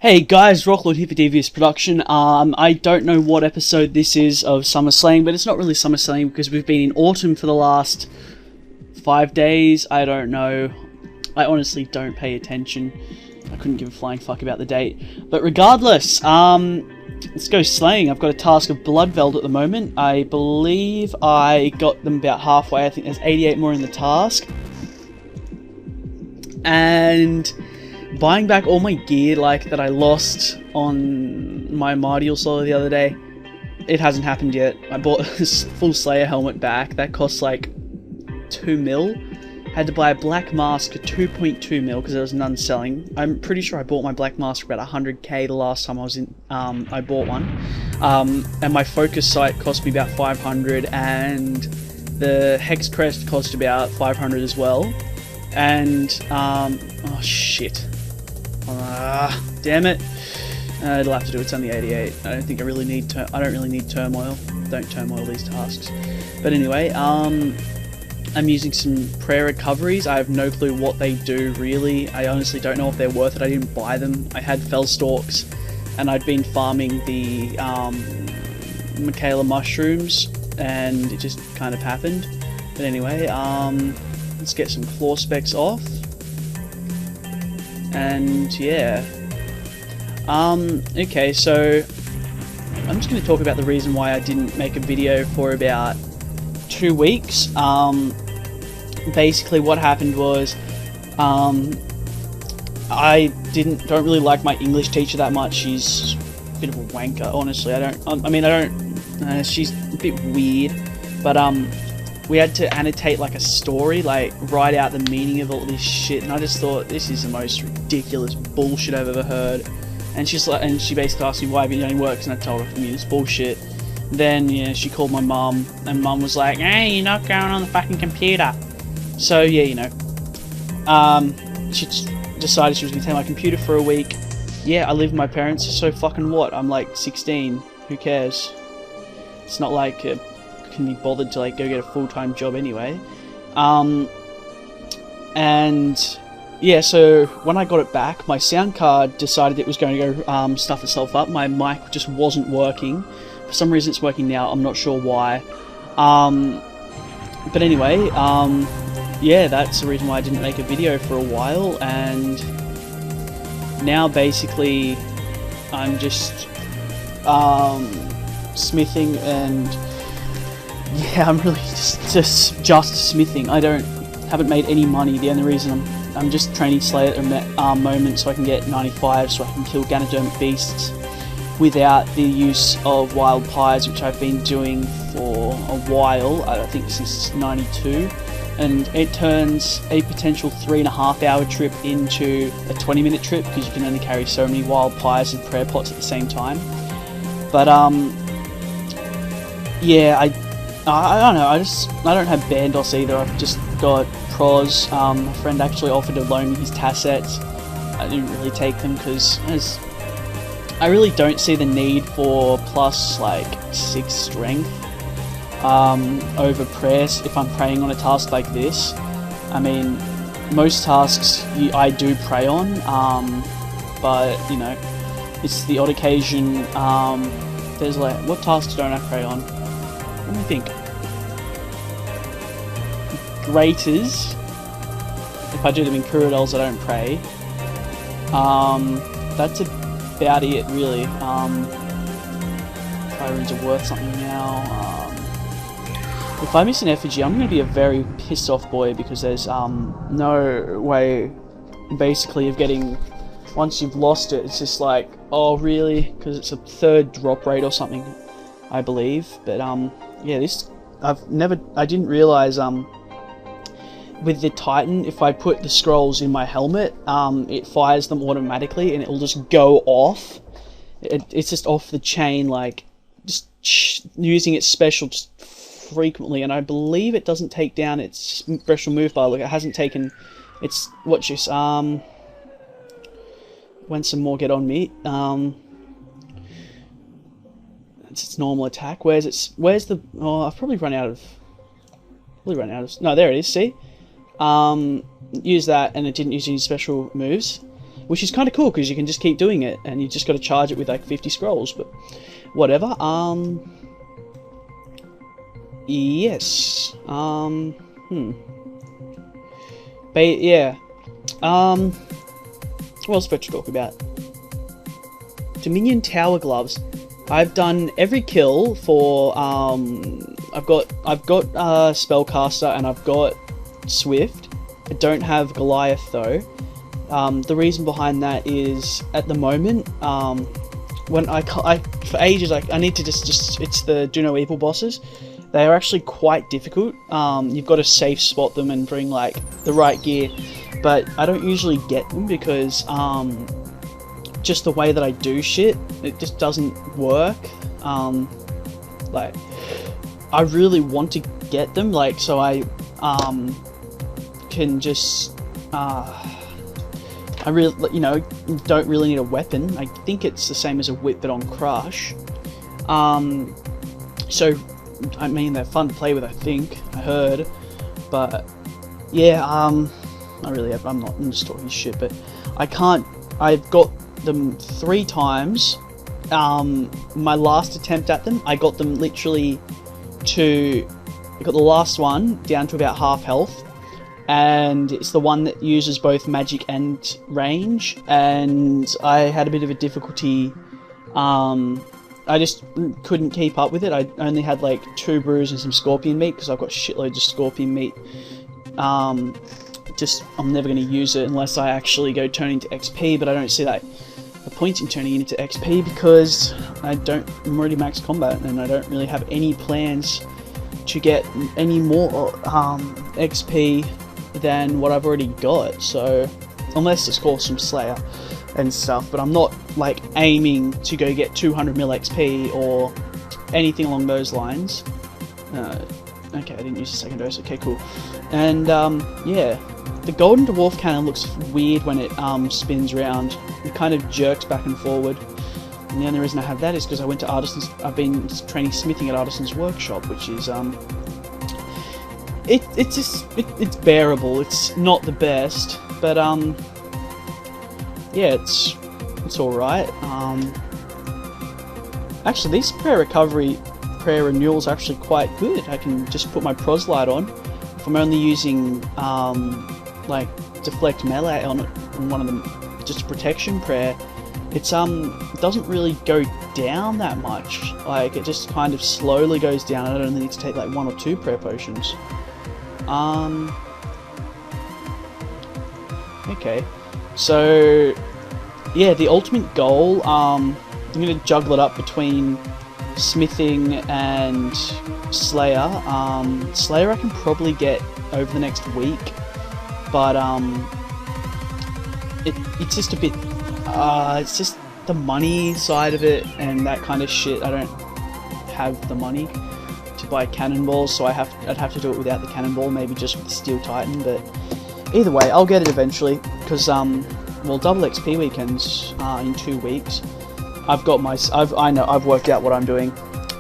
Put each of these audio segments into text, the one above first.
Hey guys, Rocklord here for Devious Production. I don't know what episode this is of Summer Slang, but it's not really Summer Slang because we've been in autumn for the last 5 days. I don't know. I honestly don't pay attention. I couldn't give a flying fuck about the date. But regardless, let's go slaying. I've got a task of Bloodveld at the moment. I believe I got them about halfway. I think there's 88 more in the task. And buying back all my gear that I lost on my Martial solo the other day, it hasn't happened yet. I bought this full Slayer helmet back. That costs like 2 mil. Had to buy a black mask for 2.2 mil because there was none selling. I'm pretty sure I bought my black mask for about 100k the last time I was in. I bought one, and my focus sight cost me about 500, and the hex crest cost about 500 as well. And oh shit. Damn it. It'll have to do. It's only 88. I don't think I really need. I don't really need turmoil. Don't turmoil these tasks. But anyway, I'm using some prayer recoveries. I have no clue what they do really. I honestly don't know if they're worth it. I didn't buy them. I had fell stalks, and I'd been farming the Michaela mushrooms, and it just kind of happened. But anyway, let's get some claw specs off. And yeah, okay, so I'm just going to talk about the reason why I didn't make a video for about 2 weeks. Basically what happened was, I don't really like my English teacher that much. She's a bit of a wanker, honestly. She's a bit weird, but we had to annotate like a story, like write out the meaning of all this shit, and I just thought, this is the most ridiculous bullshit I've ever heard. And she basically asked me why I've been doing work, and I told her, it's bullshit. Then, yeah, she called my mum, and mum was like, hey, you're not going on the fucking computer. So, yeah, she decided she was going to take my computer for a week. Yeah, I live with my parents, so fucking what? I'm like 16, who cares? It's not like can be bothered to go get a full-time job anyway. And yeah, so when I got it back, my sound card decided it was going to go stuff itself up. My mic just wasn't working. For some reason it's working now, I'm not sure why. But anyway, yeah, that's the reason why I didn't make a video for a while, and now basically I'm just smithing, and yeah, I'm really just smithing. I haven't made any money. The only reason I'm just training Slayer at the moment so I can get 95, so I can kill Ganodermic beasts without the use of wild pies, which I've been doing for a while. I think since 92, and it turns a potential 3.5 hour trip into a 20-minute trip because you can only carry so many wild pies and prayer pots at the same time. But yeah, I don't know, I don't have Bandos either. I've just got Pros. A friend actually offered to loan me his Tassets. I didn't really take them because I really don't see the need for plus 6 strength over prayers if I'm praying on a task like this. I mean, most tasks I do pray on, but it's the odd occasion. There's what tasks don't I pray on? Let me think. Graters. If I do them in Kuradels, I don't pray. That's about it, really. Trirunes are worth something now. If I miss an effigy, I'm going to be a very pissed off boy, because there's no way, basically, of getting. Once you've lost it, it's just like, oh really? Because it's a 3rd drop rate or something, I believe. But yeah, I didn't realize with the Titan, if I put the scrolls in my helmet, it fires them automatically and it will just go off. It's just off the chain, just using its special just frequently, and I believe it doesn't take down its special move bar. Look, it hasn't taken its, watch this, when some more get on me, it's its normal attack. Where's the, oh, I've probably run out of, no, there it is, see? Use that, and it didn't use any special moves. which is kind of cool because you can just keep doing it, and you just got to charge it with like 50 scrolls. But whatever. Yes. But yeah. What else to talk about? Dominion Tower Gloves. I've done every kill for I've got Spellcaster and I've got Swift. I don't have Goliath though. The reason behind that is at the moment when I for ages I need to just it's the Do No Evil bosses. They are actually quite difficult. You've got to safe spot them and bring like the right gear, but I don't usually get them because just the way that I do shit, it just doesn't work. Like I really want to get them, like so I can just I really, you know, don't really need a weapon. I think it's the same as a whip but on Crush. So I mean, they're fun to play with, I think, I heard, but yeah, I'm just talking shit, but I've got them 3 times. My last attempt at them, I got them literally I got the last one down to about half health, and it's the one that uses both magic and range, and I had a bit of a difficulty, I just couldn't keep up with it. I only had like 2 brews and some scorpion meat because I've got shitloads of scorpion meat. I'm never going to use it unless I actually go turn into XP, but I don't see that the point in turning into XP because I'm already max combat and I don't really have any plans to get any more XP than what I've already got. So unless it's called some Slayer and stuff, but I'm not like aiming to go get 200 mil XP or anything along those lines. Okay, I didn't use a second dose. Okay, cool. And yeah, the golden dwarf cannon looks weird when it spins around. It kind of jerks back and forward. And the only reason I have that is because I went to Artisan's. I've been training smithing at Artisan's workshop, which is it's bearable. It's not the best, but yeah, it's all right. Actually, these prayer renewals are actually quite good. I can just put my proselyte on. If I'm only using like deflect melee on one of them, just a protection prayer, it doesn't really go down that much. Like it just kind of slowly goes down. I don't need to take like 1 or 2 prayer potions. Okay, so yeah, the ultimate goal, I'm going to juggle it up between smithing and Slayer. Slayer I can probably get over the next week, but it's just a bit, it's just the money side of it and that kind of shit. I don't have the money to buy cannonballs, so I'd have to do it without the cannonball, maybe just with the Steel Titan, but either way, I'll get it eventually, because, well, double XP weekends in 2 weeks. I've worked out what I'm doing.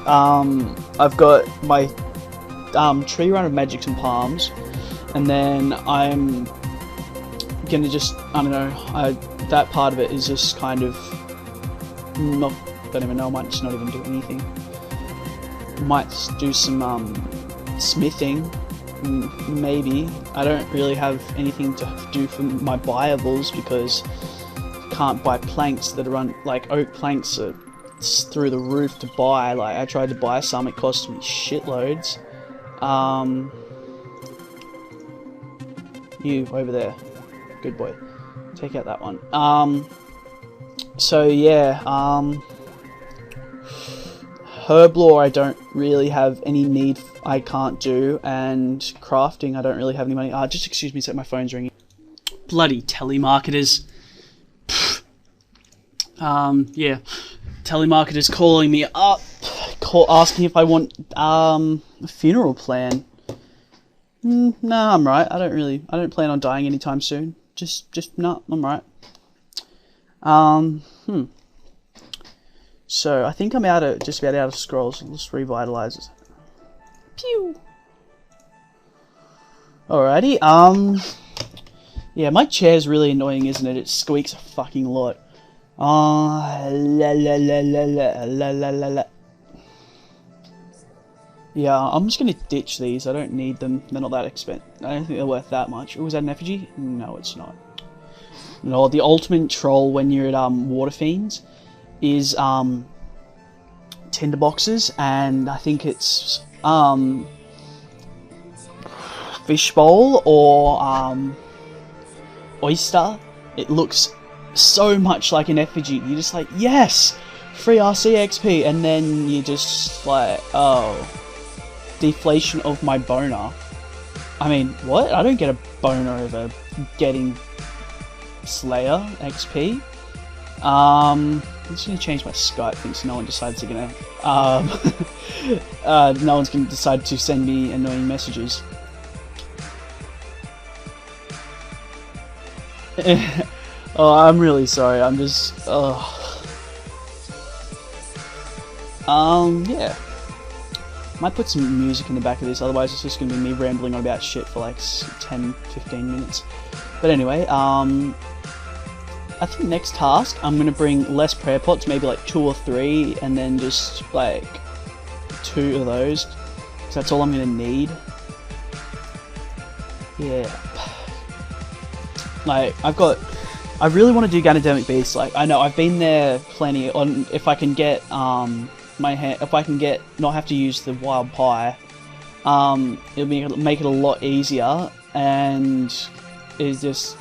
I've got my tree run of Magics and Palms, and then I'm gonna just, I don't know, that part of it is just kind of don't even know, I might just not even do anything. Might just do some smithing, maybe. I don't really have anything to do for my buyables because I can't buy planks that run, like oak planks are through the roof to buy. Like I tried to buy some, it cost me shitloads. You over there, good boy, take out that one. So yeah, Herblore I don't really have any need, I can't do, and crafting I don't really have any money. Just excuse me a sec, my phone's ringing. Bloody telemarketers. Yeah, telemarketers calling me up, asking if I want a funeral plan. No, I'm right. I don't plan on dying anytime soon. Just no, I'm right. So I think I'm just about out of scrolls. Let's revitalize it. Pew. Alrighty. Yeah, my chair's really annoying, isn't it? It squeaks a fucking lot. Ah, la la la la la la la la la. Yeah, I'm just gonna ditch these. I don't need them. They're not that expensive. I don't think they're worth that much. Oh, is that an effigy? No, it's not. No, the ultimate troll when you're at Water Fiends is tinderboxes, and I think it's fishbowl or oyster. It looks so much like an effigy. You're just like, yes, free RC XP, and then you just like, oh, deflation of my boner. I mean, what? I don't get a boner over getting Slayer XP. I'm just gonna change my Skype thing so no one decides they're gonna no one's gonna decide to send me annoying messages. Oh, I'm really sorry. I'm just yeah. Might put some music in the back of this, otherwise it's just gonna be me rambling on about shit for like 10-15 minutes. But anyway, I think next task, I'm going to bring less prayer pots, maybe like 2 or 3, and then just like 2 of those, because that's all I'm going to need. Yeah. Like, I really want to do Ganademic Beast. Like, I know, I've been there plenty. On if I can get, if I can get, not have to use the wild pie, it'll make it a lot easier, and it's just,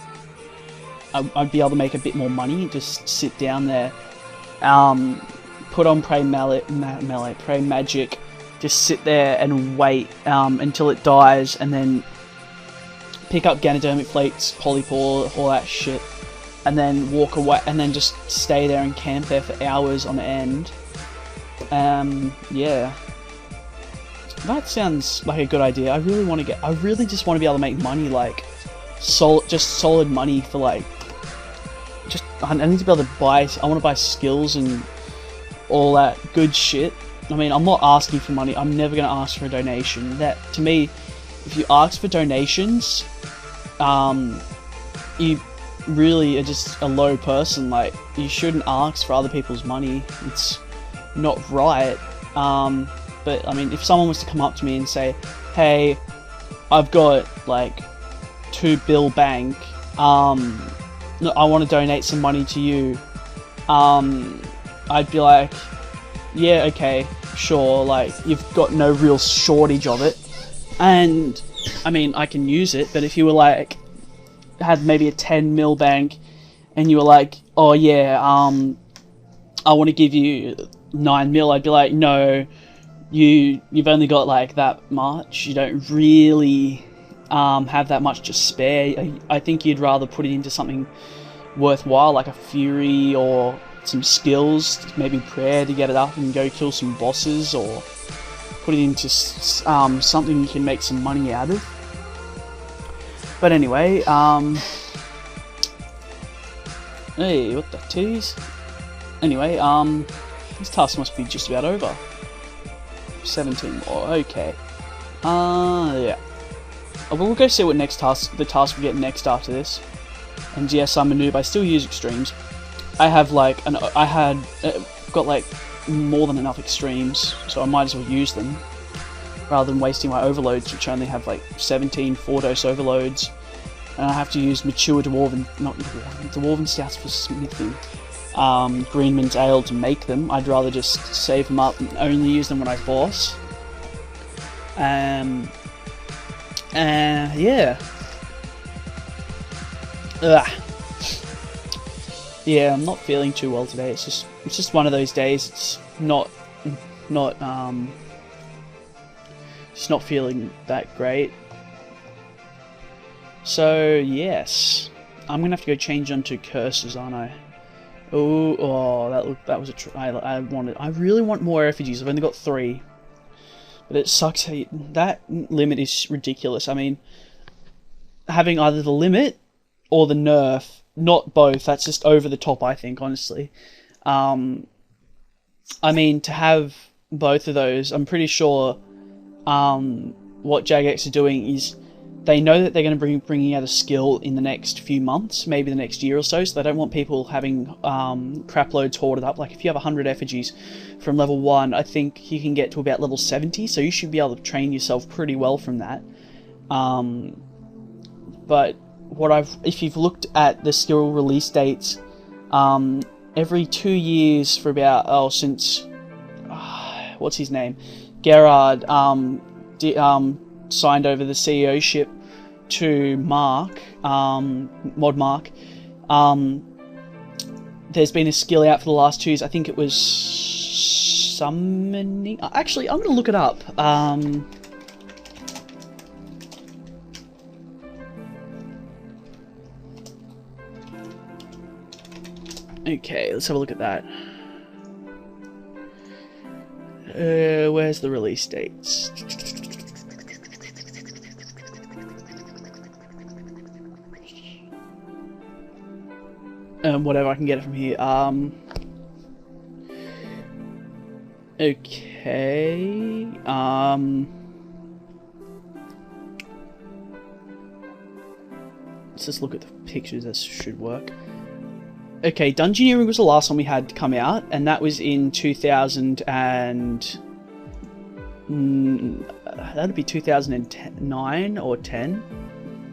I'd be able to make a bit more money, just sit down there, put on Pray Magic, just sit there and wait until it dies, and then pick up Ganodermic Flakes, Polypore, all that shit, and then walk away, and then just stay there and camp there for hours on end. Yeah. That sounds like a good idea. I really just want to be able to make money, like, solid money for, like, I need to be able to buy, I want to buy skills and all that good shit. I mean, I'm not asking for money, I'm never going to ask for a donation. That, to me, if you ask for donations, you really are just a low person. Like, you shouldn't ask for other people's money, it's not right. But, I mean, if someone was to come up to me and say, hey, I've got, like, 2 bill bank, I want to donate some money to you, I'd be like, yeah, okay, sure, like, you've got no real shortage of it, and, I mean, I can use it, but if you were like, had maybe a 10 mil bank, and you were like, oh yeah, I want to give you 9 mil, I'd be like, no, you've only got like that much, you don't really have that much to spare. I think you'd rather put it into something worthwhile, like a Fury or some skills, maybe prayer to get it up and go kill some bosses, or put it into something you can make some money out of. But anyway, hey, what the tease? Anyway, this task must be just about over. 17 more, okay. Yeah. We'll go see what the task we get next after this. And yes, I'm a noob, I still use extremes. I have like, got like more than enough extremes, so I might as well use them, rather than wasting my overloads, which only have like 17 4-dose overloads. And I have to use mature Dwarven Stouts for smithing. Greenman's Ale to make them. I'd rather just save them up and only use them when I boss. Yeah. Ugh. Yeah, I'm not feeling too well today. It's just one of those days. It's just not feeling that great. So yes, I'm gonna have to go change onto curses, aren't I? Oh, that was a try. I really want more effigies. I've only got 3. But it sucks. That limit is ridiculous. I mean, having either the limit or the nerf, not both, that's just over the top, I think, honestly. I mean, to have both of those, I'm pretty sure what Jagex are doing is they know that they're going to be bringing out a skill in the next few months, maybe the next year or so, so they don't want people having crap loads hoarded up. Like if you have 100 effigies from level 1, I think you can get to about level 70, so you should be able to train yourself pretty well from that. But if you've looked at the skill release dates, every 2 years for about, since, what's his name? Gerard, signed over the CEO-ship to Mark, Mod Mark. There's been a skill out for the last 2 years. I think it was summoning. Actually, I'm gonna look it up. Okay, let's have a look at that. Where's the release dates? Whatever, I can get it from here. Okay. Let's just look at the pictures. That should work. Okay, Dungeoneering was the last one we had come out, and that was in 2000 and... that'd be 2009 or 10.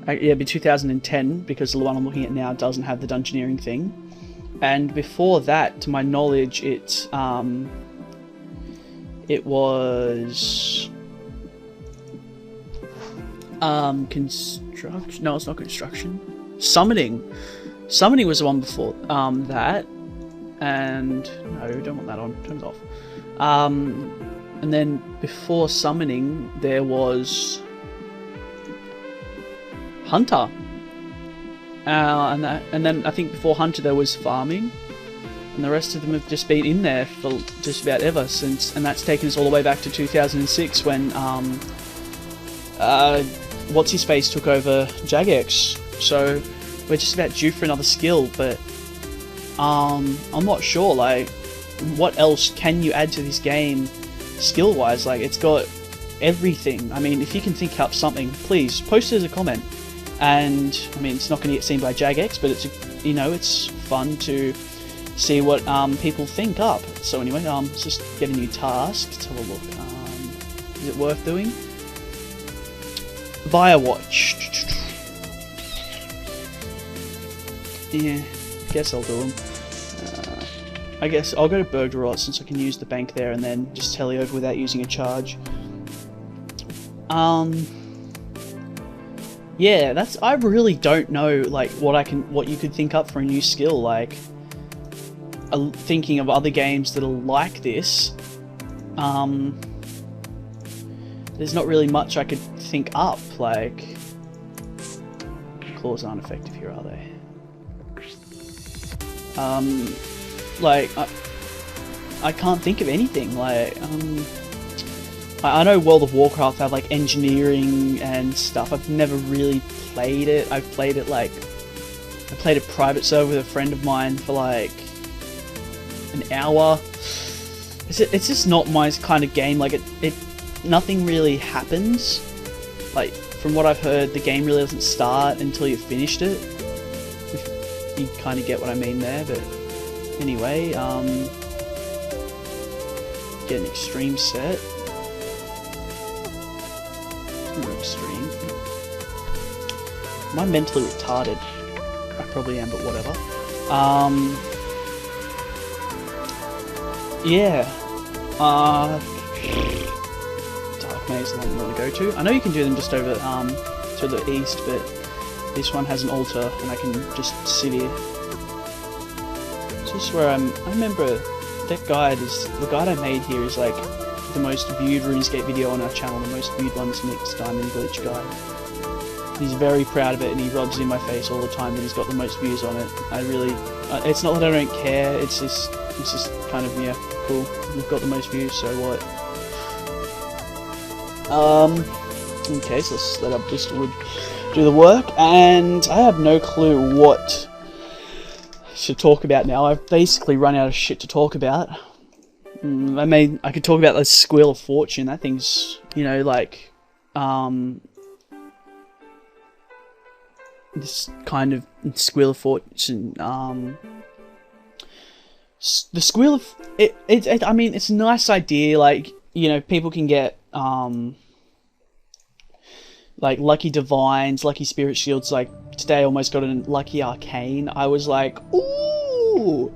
Yeah, it'd be 2010, because the one I'm looking at now doesn't have the Dungeoneering thing. And before that, to my knowledge, it was... construction? No, it's not construction. Summoning. Summoning was the one before that. And... no, don't want that on. Turn it off. And then before Summoning, there was... Hunter. And then I think before Hunter there was Farming. And the rest of them have just been in there for just about ever since. And that's taken us all the way back to 2006 when... What's-His-Face took over Jagex. So we're just about due for another skill, but... I'm not sure, like... what else can you add to this game skill-wise? Like, it's got everything. I mean, if you can think up something, please post it as a comment. And I mean, it's not going to get seen by Jagex, but it's it's fun to see what people think up. So anyway, let's just get a new task. Let's have a look. Is it worth doing? Via Watch. Yeah, I guess I'll do them. I guess I'll go to Bergerath since I can use the bank there and then just tele over without using a charge. Yeah, I really don't know, like, what you could think up for a new skill, like, thinking of other games that are like this, there's not really much I could think up, like, claws aren't effective here, are they? Like, I can't think of anything, like, I know World of Warcraft have like engineering and stuff. I've never really played it. I played it private server with a friend of mine for like an hour. It's just not my kind of game. Like nothing really happens. Like from what I've heard, the game really doesn't start until you've finished it. If you kind of get what I mean there, but anyway, get an extreme set. Extreme. Am I mentally retarded? I probably am, but whatever. Yeah. Dark Maze is the one I'm going to go to. I know you can do them just over to the east, but this one has an altar, and I can just sit here. This is where I remember that guide the guide I made here is like the most viewed RuneScape video on our channel. The most viewed one's Nick's Diamond Glitch guide. He's very proud of it, and he rubs it in my face all the time that he's got the most views on it. I really, it's not that I don't care. It's just kind of, yeah, cool. We've got the most views, so what? Okay, so let's let our Bristlewood do the work, and I have no clue what to talk about now. I've basically run out of shit to talk about. I could talk about the Squeal of Fortune. That thing's, like, this kind of Squeal of Fortune. The Squeal of I mean, it's a nice idea. Like, you know, people can get like lucky divines, lucky spirit shields. Like today, I almost got a lucky arcane. I was like, ooh,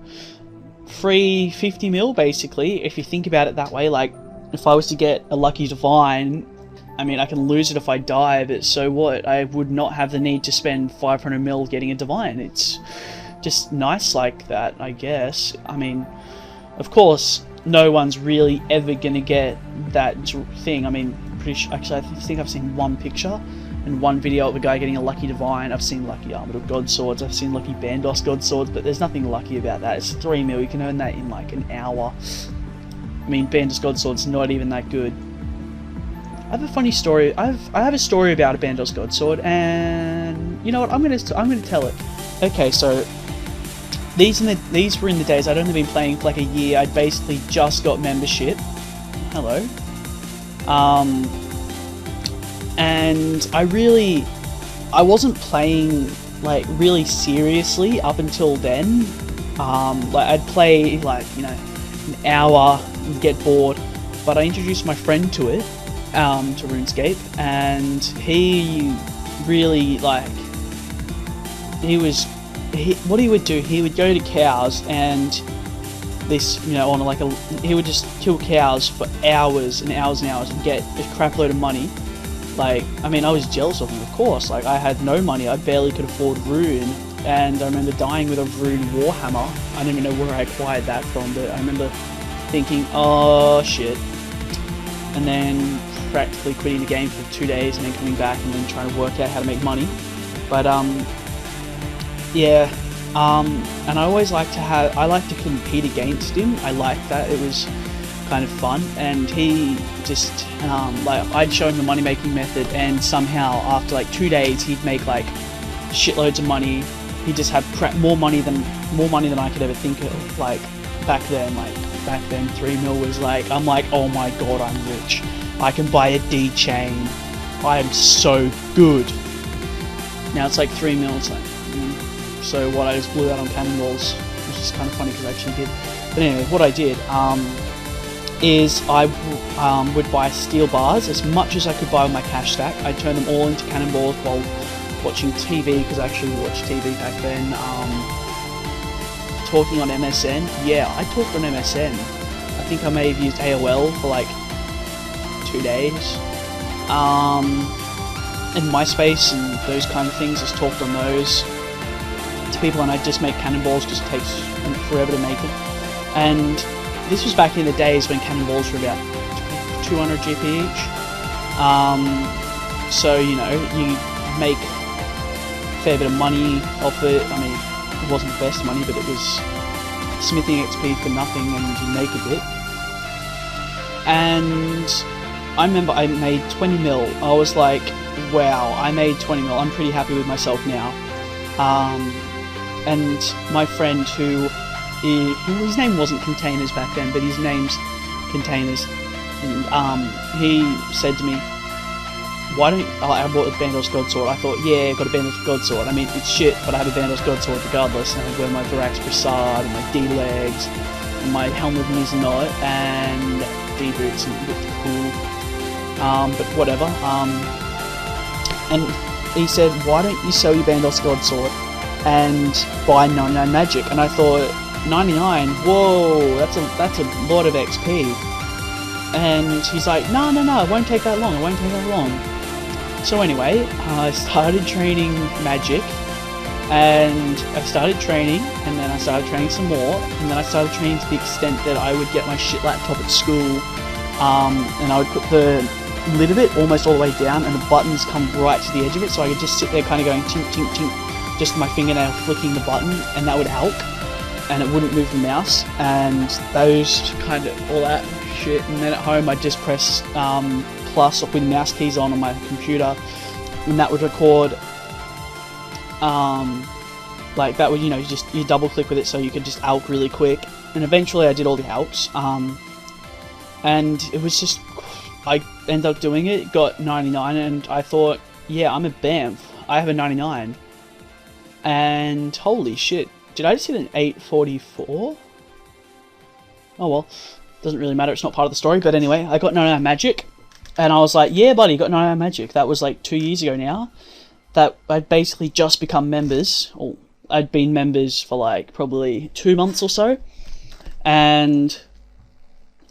free 50 mil basically. If you think about it that way, like if I was to get a lucky divine, I mean, I can lose it if I die, but so what? I would not have the need to spend 500 mil getting a divine. It's just nice like that, I guess. I mean, of course, no one's really ever gonna get that thing. I mean, pretty sure, actually, I think I've seen one picture and one video of a guy getting a lucky divine. I've seen lucky armored of god swords. I've seen lucky Bandos god swords, but there's nothing lucky about that. It's 3 mil. You can earn that in like an hour. I mean, Bandos god sword's not even that good. I have a funny story. I have a story about a Bandos god sword, and you know what? I'm gonna tell it. Okay, so these were in the days I'd only been playing for like a year. I'd basically just got membership. Hello. And I wasn't playing like really seriously up until then. Like I'd play like, you know, an hour and get bored, but I introduced my friend to it, to RuneScape, and he really like, what he would do, he would go to cows and this, you know, on like he would just kill cows for hours and hours and hours and get a crap load of money. Like, I mean, I was jealous of him, of course. Like, I had no money. I barely could afford Rune, and I remember dying with a Rune Warhammer. I don't even know where I acquired that from, but I remember thinking, oh shit, and then practically quitting the game for 2 days and then coming back and then trying to work out how to make money. But yeah, and I always like to compete against him. I liked that. It was kind of fun, and he just like, I'd show him the money making method, and somehow after like 2 days he'd make like shitloads of money. He'd just have more money than I could ever think of. Like back then 3 mil was like, I'm like, oh my god, I'm rich. I can buy a D chain. I am so good. Now it's like 3 mil. It's like, so what? I just blew out on cannonballs, which is kind of funny because I actually did. But anyway, what I did is I would buy steel bars as much as I could buy with my cash stack. I'd turn them all into cannonballs while watching TV, because I actually watched TV back then. Talking on MSN. Yeah, I talked on MSN. I think I may have used AOL for like 2 days. And MySpace and those kind of things, just talked on those to people, and I'd just make cannonballs, just takes forever to make it. And this was back in the days when cannonballs were about 200 GP each. So, you know, you make a fair bit of money off it. I mean, it wasn't the best money, but it was smithing XP for nothing, and you make a bit. And I remember I made 20 mil. I was like, wow, I made 20 mil. I'm pretty happy with myself now. And my friend his name wasn't Containers back then, but his name's Containers. And he said to me, why don't I bought a Bandos God Sword. I thought, yeah, got a Bandos God Sword. I mean, it's shit, but I have a Bandos God Sword regardless. And I wear my Virax Brassard and my D-legs and my helmet of Mizanot and D-boots, and it looked cool. But whatever. And he said, why don't you sell your Bandos God Sword and buy 99 magic? And I thought, 99? Whoa, that's a lot of XP. And he's like, no, it won't take that long. So anyway, I started training magic, and I started training, and then I started training some more, and then I started training to the extent that I would get my shit laptop at school, and I would put the lid of it almost all the way down, and the buttons come right to the edge of it, so I could just sit there kind of going tink, tink, tink, just my fingernail flicking the button, and that would help, and it wouldn't move the mouse, and those kind of, all that shit. And then at home I'd just press plus with mouse keys on my computer, and that would record, like that would, you know, you double click with it so you could just alch really quick. And eventually I did all the alchs, and it was just, I ended up doing it, got 99, and I thought, yeah, I'm a BAMF, I have a 99. and holy shit, did I just hit an 844? Oh well, doesn't really matter, it's not part of the story, but anyway, I got 99 magic, and I was like, yeah buddy, got 99 magic. That was like 2 years ago now, that I'd basically just become members, or I'd been members for like probably 2 months or so, and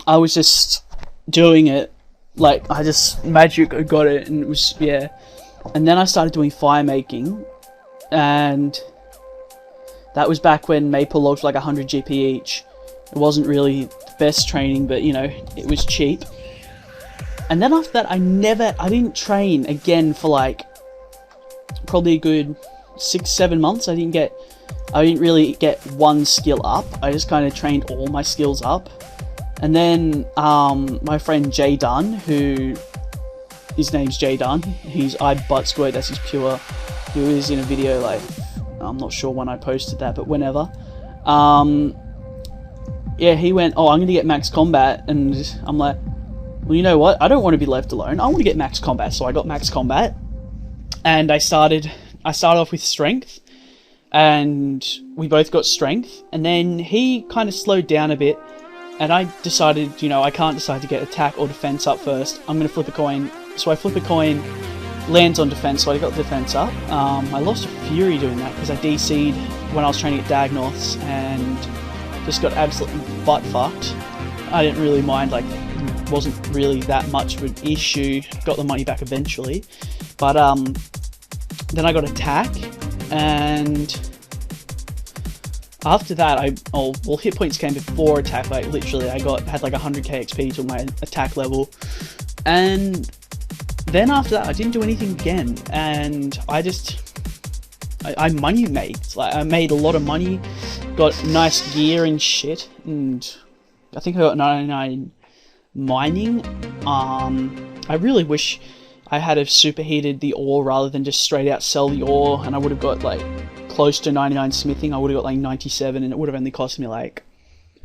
I was just doing it, like, I just magic got it, and it was, yeah. And then I started doing fire making, and that was back when maple logs were like 100 GP each. It wasn't really the best training, but you know, it was cheap. And then after that, I didn't train again for like probably a good 6-7 months. I didn't really get one skill up. I just kind of trained all my skills up. And then my friend Jay Dunn, his name's Jay Dunn, he's iButtSquirt, that's his pure, he was in a video, like, I'm not sure when I posted that, but whenever. Yeah, he went, oh, I'm going to get max combat, and I'm like, well, you know what, I don't want to be left alone, I want to get max combat. So I got max combat, and I started off with strength, and we both got strength, and then he kind of slowed down a bit, and I decided, you know, I can't decide to get attack or defense up first, I'm going to flip a coin. So I flip a coin, lands on defense, so I got defense up. I lost a fury doing that because I DC'd when I was training at Dagnoths and just got absolutely butt fucked. I didn't really mind, like, it wasn't really that much of an issue. Got the money back eventually, but then I got attack, and after that, well, hit points came before attack. Like literally, I had like 100k XP to my attack level, and then after that, I didn't do anything again, and I money made. Like, I made a lot of money, got nice gear and shit, and I think I got 99 mining. I really wish I had have superheated the ore rather than just straight out sell the ore, and I would have got like close to 99 smithing. I would have got like 97, and it would have only cost me like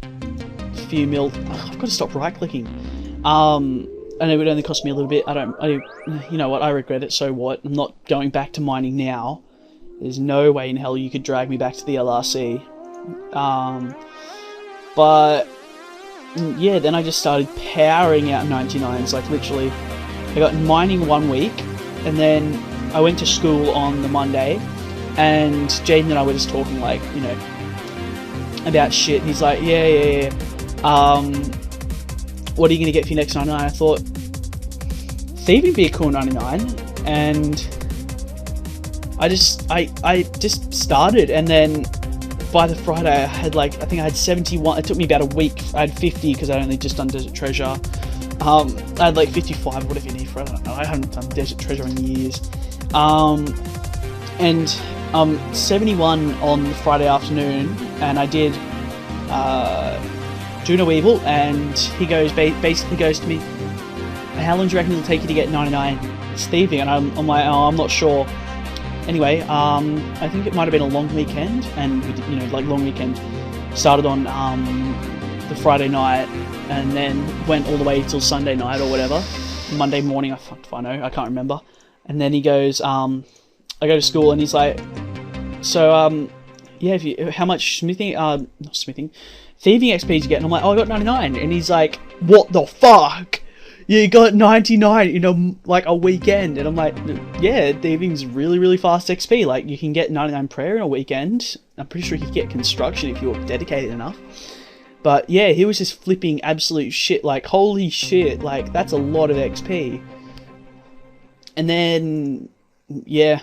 a few mil. I've got to stop right clicking. And it would only cost me a little bit. You know what, I regret it, so what? I'm not going back to mining now. There's no way in hell you could drag me back to the LRC. But yeah, then I just started powering out 99s, like literally. I got mining 1 week, and then I went to school on the Monday, and Jaden and I were just talking, like, you know, about shit, and he's like, yeah. What are you going to get for your next 99? I thought, thieving would be a cool 99, and I just started, and then by the Friday I had like, I think I had 71, it took me about a week, I had 50 because I only just done Desert Treasure, I had like 55, whatever you need for it, I don't know, I haven't done Desert Treasure in years, and 71 on the Friday afternoon, and I did Juno Evil, and he basically goes to me, how long do you reckon it'll take you to get 99 thieving? And I'm like, oh, I'm not sure. Anyway, I think it might have been a long weekend, and we did, you know, like long weekend started on the Friday night, and then went all the way till Sunday night or whatever. Monday morning, I can't remember. And then he goes, I go to school, and he's like, so yeah, how much thieving XP did you get? And I'm like, oh, I got 99. And he's like, what the fuck? You got 99 in like a weekend? And I'm like, yeah, thieving's really, really fast XP. Like, you can get 99 prayer in a weekend. I'm pretty sure you could get construction if you're dedicated enough. But yeah, he was just flipping absolute shit. Like, holy shit, like, that's a lot of XP. And then, yeah,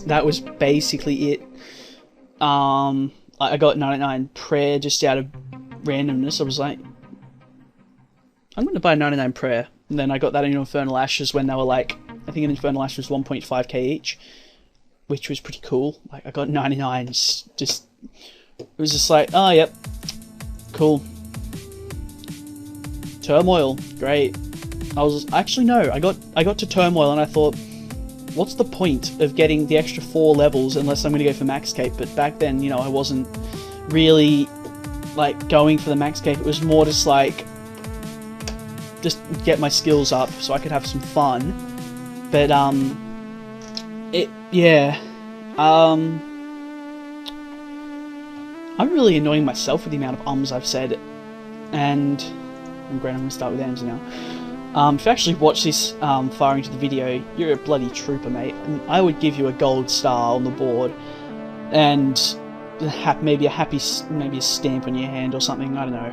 that was basically it. I got 99 prayer just out of randomness. I was like, I'm going to buy 99 prayer. And then I got that in Infernal Ashes when they were like, I think an Infernal Ash was 1.5k each, which was pretty cool. Like, I got 99, it was just like, oh, yep, cool. Turmoil, great. I got to Turmoil, and I thought, what's the point of getting the extra 4 levels unless I'm going to go for Maxcape? But back then, you know, I wasn't really, like, going for the Maxcape. It was more just, like, just get my skills up so I could have some fun. But, yeah. I'm really annoying myself with the amount of ums I've said, and I'm going to start with ums now. If you actually watch this far into the video, you're a bloody trooper, mate. And I would give you a gold star on the board, and maybe a stamp on your hand or something. I don't know.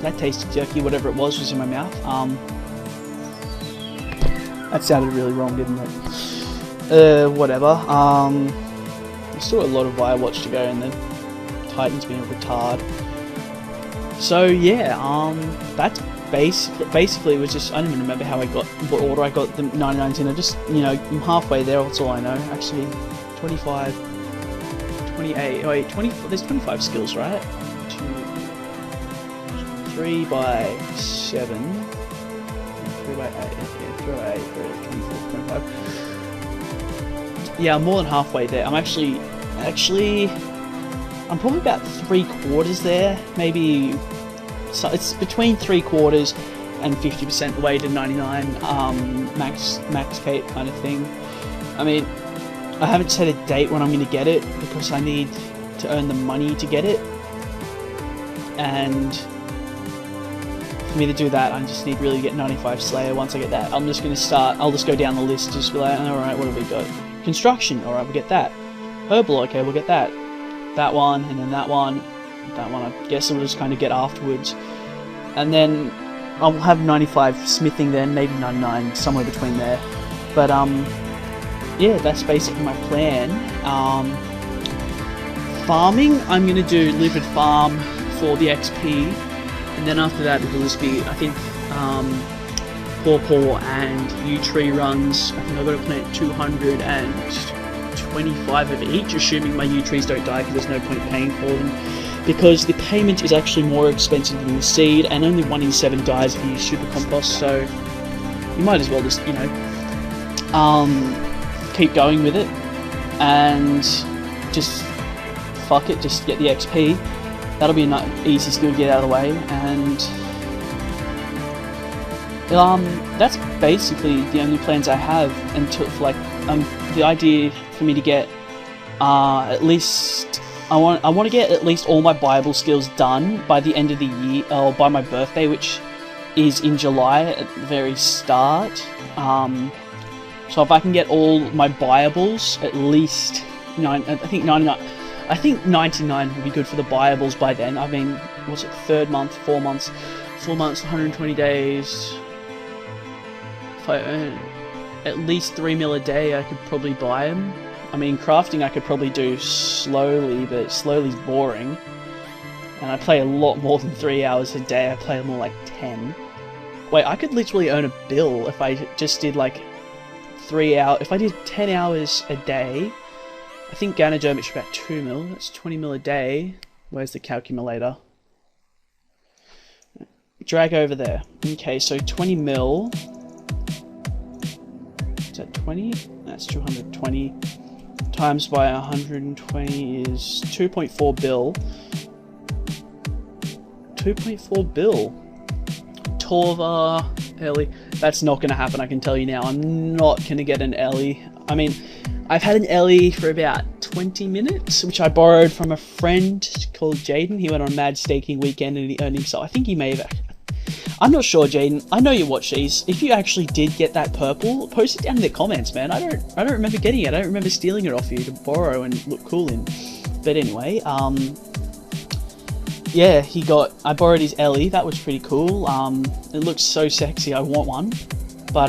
That tasted jerky. Whatever it was in my mouth. That sounded really wrong, didn't it? Whatever. There's still a lot of Firewatch to go, and the Titan's being a retard. So yeah, that's basically was just, I don't even remember how I got, what order I got the 99s in. I just, you know, I'm halfway there, that's all I know. Actually, 25, 28, wait, 20, there's 25 skills, right? 3 by 7, 3 by 8, yeah, 3 by 8, 24, 25. Yeah, I'm more than halfway there. I'm actually, I'm probably about 3/4 there, maybe. So it's between 3/4 and 50% the way to 99 max cape kind of thing. I mean, I haven't set a date when I'm going to get it because I need to earn the money to get it, and for me to do that, I just need really to get 95 Slayer. Once I get that, I'm just going to start. I'll just go down the list, just be like, all right, what have we got? Construction, all right, we'll get that. Herbal, okay, we'll get that. That one, and then that one. That one, I guess we'll just kind of get afterwards. And then I'll have 95 smithing then, maybe 99, somewhere between there. But, yeah, that's basically my plan. Farming, I'm going to do Liquid Farm for the XP. And then after that, it'll just be, I think, Paw and U-Tree runs. I think I've got to plant 225 of each, assuming my U-Trees don't die, because there's no point paying for them. Because the payment is actually more expensive than the seed, and only 1 in 7 dies if you use super compost, so you might as well just, you know, keep going with it, and just fuck it, just get the XP. That'll be an easy skill to get out of the way, and that's basically the only plans I have until, like, the idea for me to get at least, I want to get at least all my Bible skills done by the end of the year, or by my birthday, which is in July at the very start. So if I can get all my Bibles, at least I think 99. I think 99 will be good for the Bibles by then. I mean, what's it? 3rd month, 4 months, 120 days. If I earn at least 3 mil a day, I could probably buy them. I mean, crafting I could probably do slowly, but slowly's boring. And I play a lot more than 3 hours a day. I play more like 10. Wait, I could literally earn a bill if I just did like 3 hours. If I did 10 hours a day, I think Ganodermic's about 2 mil. That's 20 mil a day. Where's the calculator? Drag over there. Okay, so 20 mil. Is that 20? That's 220. Times by 120 is 2.4 bill. 2.4 bill. Torva, Ellie. That's not going to happen, I can tell you now. I'm not going to get an Ellie. I mean, I've had an Ellie for about 20 minutes, which I borrowed from a friend called Jaden. He went on a mad staking weekend and he earned himself. I think he may have. I'm not sure, Jaden. I know you watch these. If you actually did get that purple, post it down in the comments, man. I don't remember getting it. I don't remember stealing it off you to borrow and look cool in. But anyway, yeah, I borrowed his Ellie. That was pretty cool. It looks so sexy. I want one, but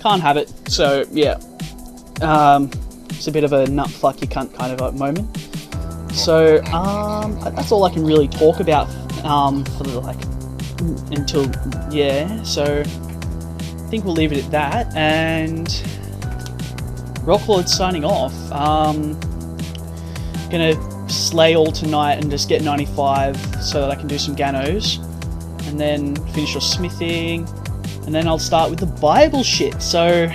can't have it. So yeah, it's a bit of a nut fuck you cunt kind of a moment. So that's all I can really talk about for the until, yeah, so I think we'll leave it at that, and Rocklord signing off. Gonna slay all tonight and just get 95 so that I can do some Ganos, and then finish your smithing, and then I'll start with the Bible shit. So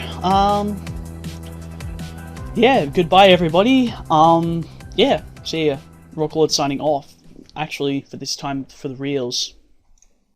yeah, goodbye everybody. Yeah, see ya. Rocklord signing off, actually, for this time for the reals.